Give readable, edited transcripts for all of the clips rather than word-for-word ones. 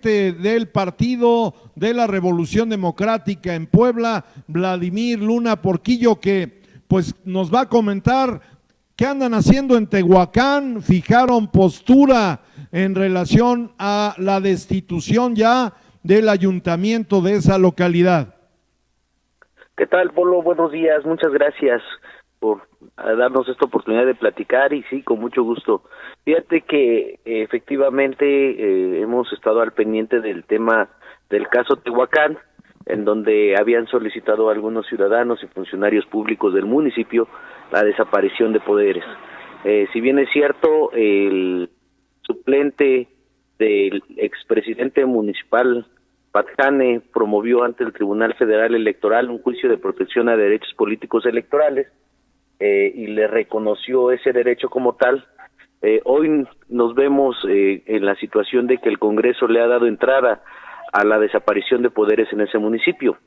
dirigente del Partido de la Revolución Democrática en Puebla, Vladimir Luna Porquillo, que pues nos va a comentar qué andan haciendo en Tehuacán. Fijaron postura en relación a la destitución ya del ayuntamiento de esa localidad. ¿Qué tal, Polo? Buenos días, muchas gracias por darnos esta oportunidad de platicar, y sí, con mucho gusto. Fíjate que efectivamente hemos estado al pendiente del tema del caso Tehuacán, en donde habían solicitado algunos ciudadanos y funcionarios públicos del municipio la desaparición de poderes. Si bien es cierto, el suplente del expresidente municipal Pat Jane promovió ante el Tribunal Federal Electoral un juicio de protección a derechos políticos electorales, y le reconoció ese derecho como tal. Hoy nos vemos en la situación de que el Congreso le ha dado entrada a la desaparición de poderes en ese municipio,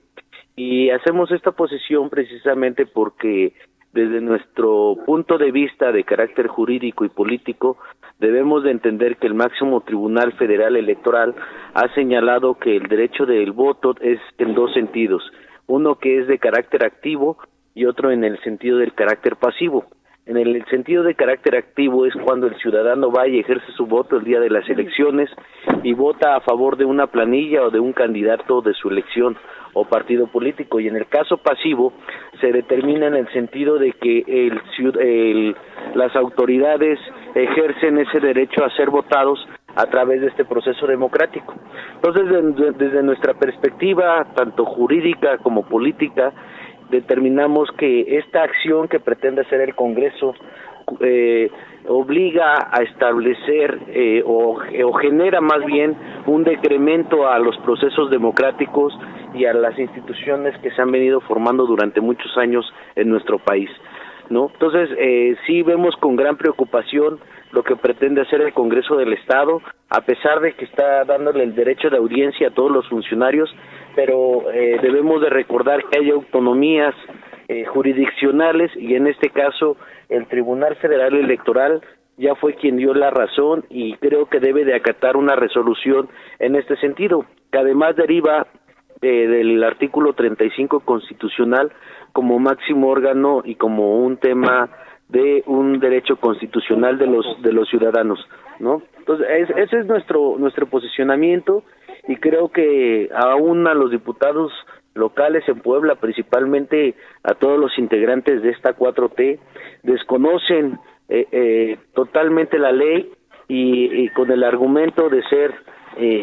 y hacemos esta posición precisamente porque desde nuestro punto de vista de carácter jurídico y político debemos de entender que el máximo Tribunal Federal Electoral ha señalado que el derecho del voto es en dos sentidos: uno que es de carácter activo y otro en el sentido del carácter pasivo. En el sentido de carácter activo es cuando el ciudadano va y ejerce su voto el día de las elecciones y vota a favor de una planilla o de un candidato de su elección o partido político, y en el caso pasivo se determina en el sentido de que las autoridades ejercen ese derecho a ser votados a través de este proceso democrático. Entonces, desde nuestra perspectiva, tanto jurídica como política, determinamos que esta acción que pretende hacer el Congreso obliga a establecer o genera más bien un decremento a los procesos democráticos y a las instituciones que se han venido formando durante muchos años en nuestro país, ¿no? Entonces, sí vemos con gran preocupación lo que pretende hacer el Congreso del Estado, a pesar de que está dándole el derecho de audiencia a todos los funcionarios, pero debemos de recordar que hay autonomías jurisdiccionales, y en este caso el Tribunal Federal Electoral ya fue quien dio la razón, y creo que debe de acatar una resolución en este sentido, que además deriva del artículo 35 constitucional como máximo órgano y como un tema de un derecho constitucional de los ciudadanos, ¿no? Entonces, ese es nuestro posicionamiento, y creo que aún a los diputados locales en Puebla, principalmente a todos los integrantes de esta 4T, desconocen totalmente la ley, y con el argumento de ser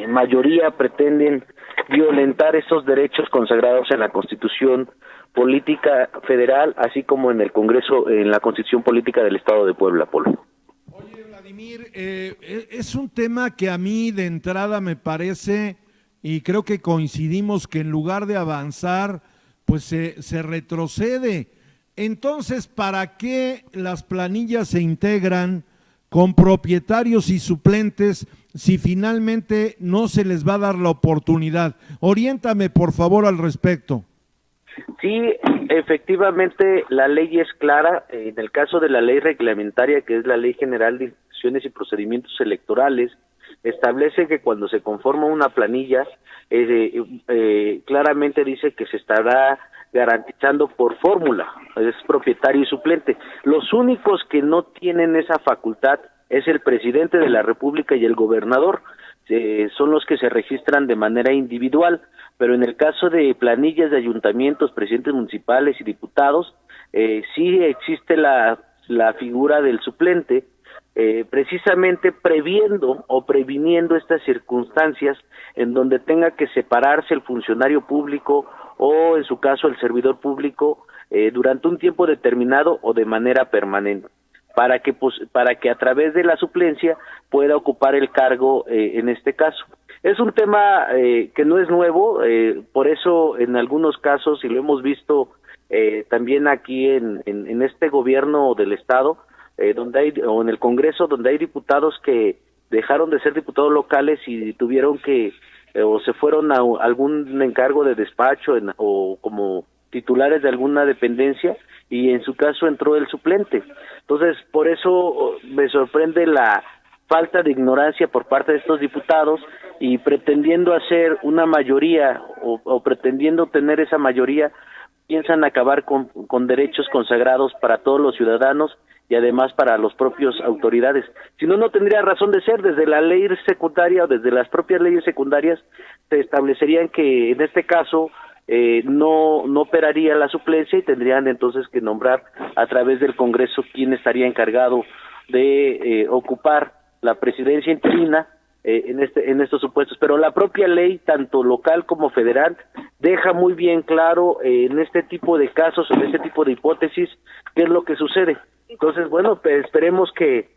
mayoría pretenden violentar esos derechos consagrados en la Constitución Política Federal, así como en el Congreso, en la Constitución Política del Estado de Puebla, Polo. Oye, Vladimir, es un tema que a mí de entrada me parece, y creo que coincidimos, que en lugar de avanzar, pues se retrocede. Entonces, ¿para qué las planillas se integran con propietarios y suplentes si finalmente no se les va a dar la oportunidad? Oriéntame, por favor, al respecto. Sí, efectivamente la ley es clara. En el caso de la ley reglamentaria, que es la Ley General de Instituciones y Procedimientos Electorales, establece que cuando se conforma una planilla, claramente dice que se estará garantizando por fórmula, es propietario y suplente. Los únicos que no tienen esa facultad es el presidente de la República y el gobernador, son los que se registran de manera individual, pero en el caso de planillas de ayuntamientos, presidentes municipales y diputados, sí existe la figura del suplente, precisamente previendo o previniendo estas circunstancias en donde tenga que separarse el funcionario público o, en su caso, el servidor público durante un tiempo determinado o de manera permanente, para que a través de la suplencia pueda ocupar el cargo en este caso. Es un tema que no es nuevo, por eso en algunos casos, y lo hemos visto también aquí en este gobierno del Estado, o en el Congreso, donde hay diputados que dejaron de ser diputados locales y tuvieron que, o se fueron a algún encargo de despacho o como titulares de alguna dependencia, y en su caso entró el suplente. Entonces, por eso me sorprende la falta de ignorancia por parte de estos diputados y pretendiendo hacer una mayoría o pretendiendo tener esa mayoría, piensan acabar con derechos consagrados para todos los ciudadanos y además para los propios autoridades. Si no, no tendría razón de ser. Desde la ley secundaria o desde las propias leyes secundarias se establecerían que en este caso no operaría la suplencia y tendrían entonces que nombrar a través del Congreso quién estaría encargado de ocupar la presidencia interina en estos supuestos. Pero la propia ley, tanto local como federal, deja muy bien claro en este tipo de casos, en este tipo de hipótesis, qué es lo que sucede. Entonces, bueno, pues esperemos que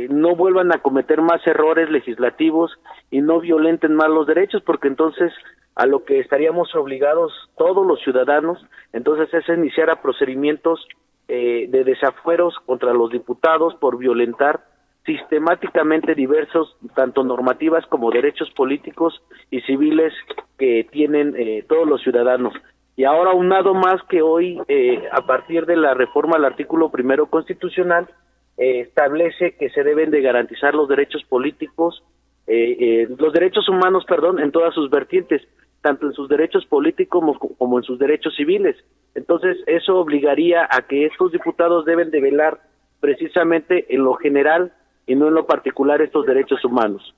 no vuelvan a cometer más errores legislativos y no violenten más los derechos, porque entonces a lo que estaríamos obligados todos los ciudadanos, entonces es iniciar a procedimientos de desafueros contra los diputados por violentar sistemáticamente diversos, tanto normativas como derechos políticos y civiles que tienen todos los ciudadanos. Y ahora aunado más que hoy, a partir de la reforma al artículo 1 constitucional, establece que se deben de garantizar los derechos políticos, los derechos humanos, perdón, en todas sus vertientes, tanto en sus derechos políticos como en sus derechos civiles. Entonces, eso obligaría a que estos diputados deben de velar precisamente en lo general y no en lo particular estos derechos humanos.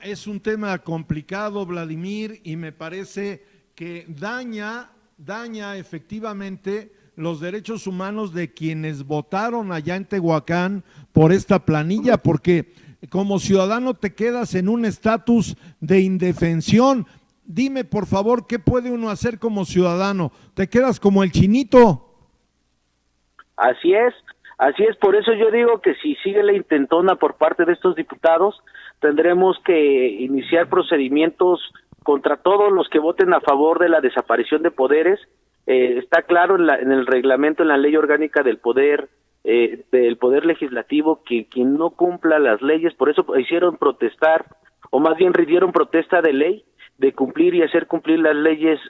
Es un tema complicado, Vladimir, y me parece que daña efectivamente los derechos humanos de quienes votaron allá en Tehuacán por esta planilla, porque como ciudadano te quedas en un estatus de indefensión. Dime, por favor, ¿qué puede uno hacer como ciudadano? ¿Te quedas como el chinito? Así es, por eso yo digo que si sigue la intentona por parte de estos diputados, tendremos que iniciar procedimientos contra todos los que voten a favor de la desaparición de poderes. Está claro en el reglamento, en la ley orgánica del poder legislativo, que quien no cumpla las leyes, por eso hicieron protestar, o más bien rindieron protesta de ley, de cumplir y hacer cumplir las leyes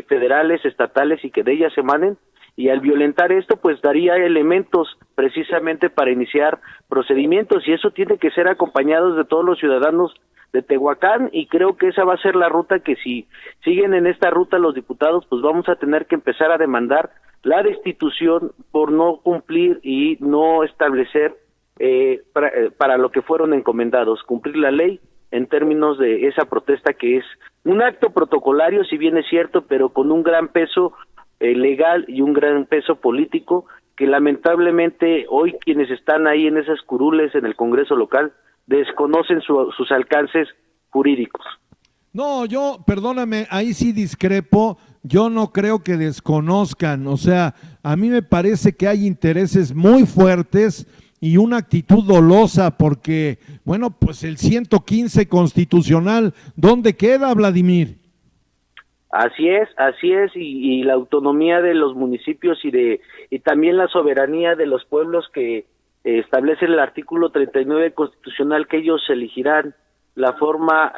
federales, estatales y que de ellas emanen, y al violentar esto pues daría elementos precisamente para iniciar procedimientos, y eso tiene que ser acompañado de todos los ciudadanos de Tehuacán, y creo que esa va a ser la ruta que si siguen en esta ruta los diputados, pues vamos a tener que empezar a demandar la destitución por no cumplir y no establecer para lo que fueron encomendados, cumplir la ley en términos de esa protesta, que es un acto protocolario, si bien es cierto, pero con un gran peso legal y un gran peso político, que lamentablemente hoy quienes están ahí en esas curules en el Congreso local desconocen sus alcances jurídicos. No, perdóname, ahí sí discrepo. Yo no creo que desconozcan, o sea, a mí me parece que hay intereses muy fuertes y una actitud dolosa, porque, bueno, pues el 115 constitucional, ¿dónde queda, Vladimir? Así es, y la autonomía de los municipios y también la soberanía de los pueblos que establece el artículo 39 constitucional, que ellos elegirán la forma,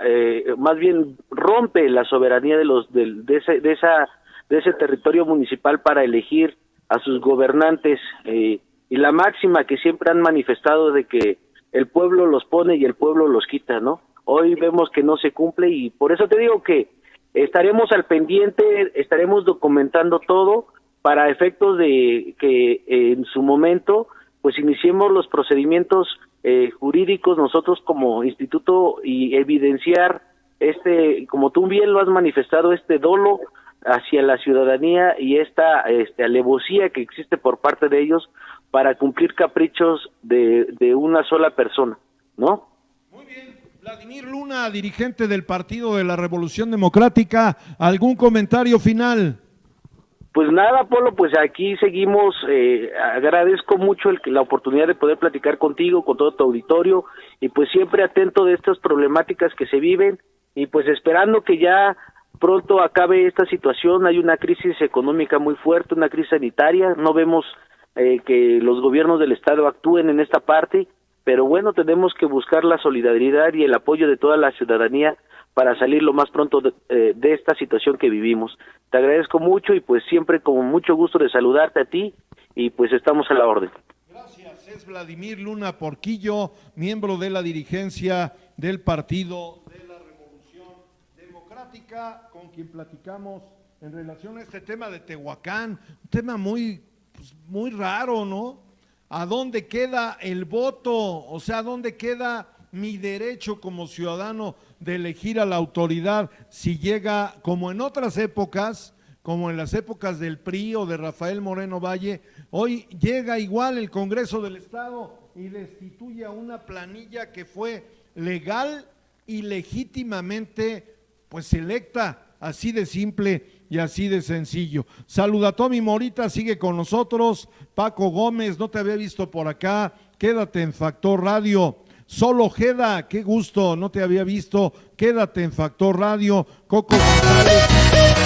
más bien rompe la soberanía de ese territorio municipal para elegir a sus gobernantes, y la máxima que siempre han manifestado de que el pueblo los pone y el pueblo los quita, ¿no? Hoy vemos que no se cumple, y por eso te digo que estaremos al pendiente, estaremos documentando todo para efectos de que en su momento pues iniciemos los procedimientos jurídicos nosotros como instituto, y evidenciar como tú bien lo has manifestado, este dolo hacia la ciudadanía y esta alevosía que existe por parte de ellos para cumplir caprichos de una sola persona, ¿no? Muy bien. Vladimir Luna, dirigente del Partido de la Revolución Democrática, ¿algún comentario final? Pues nada, Polo, pues aquí seguimos, agradezco mucho la oportunidad de poder platicar contigo, con todo tu auditorio, y pues siempre atento de estas problemáticas que se viven, y pues esperando que ya pronto acabe esta situación. Hay una crisis económica muy fuerte, una crisis sanitaria, no vemos que los gobiernos del estado actúen en esta parte, pero bueno, tenemos que buscar la solidaridad y el apoyo de toda la ciudadanía para salir lo más pronto de esta situación que vivimos. Te agradezco mucho y pues siempre con mucho gusto de saludarte a ti, y pues estamos a la orden. Gracias. es Vladimir Luna Porquillo, miembro de la dirigencia del Partido de la Revolución Democrática, con quien platicamos en relación a este tema de Tehuacán, un tema muy, pues, muy raro, ¿no? ¿A dónde queda el voto? O sea, ¿a dónde queda mi derecho como ciudadano de elegir a la autoridad si llega, como en otras épocas, como en las épocas del PRI o de Rafael Moreno Valle, hoy llega igual el Congreso del Estado y destituye a una planilla que fue legal y legítimamente pues electa, así de simple y así de sencillo. Saluda a Tommy Morita, sigue con nosotros. Paco Gómez, no te había visto por acá, quédate en Factor Radio. Solo Ojeda, qué gusto, no te había visto, quédate en Factor Radio. Coco González.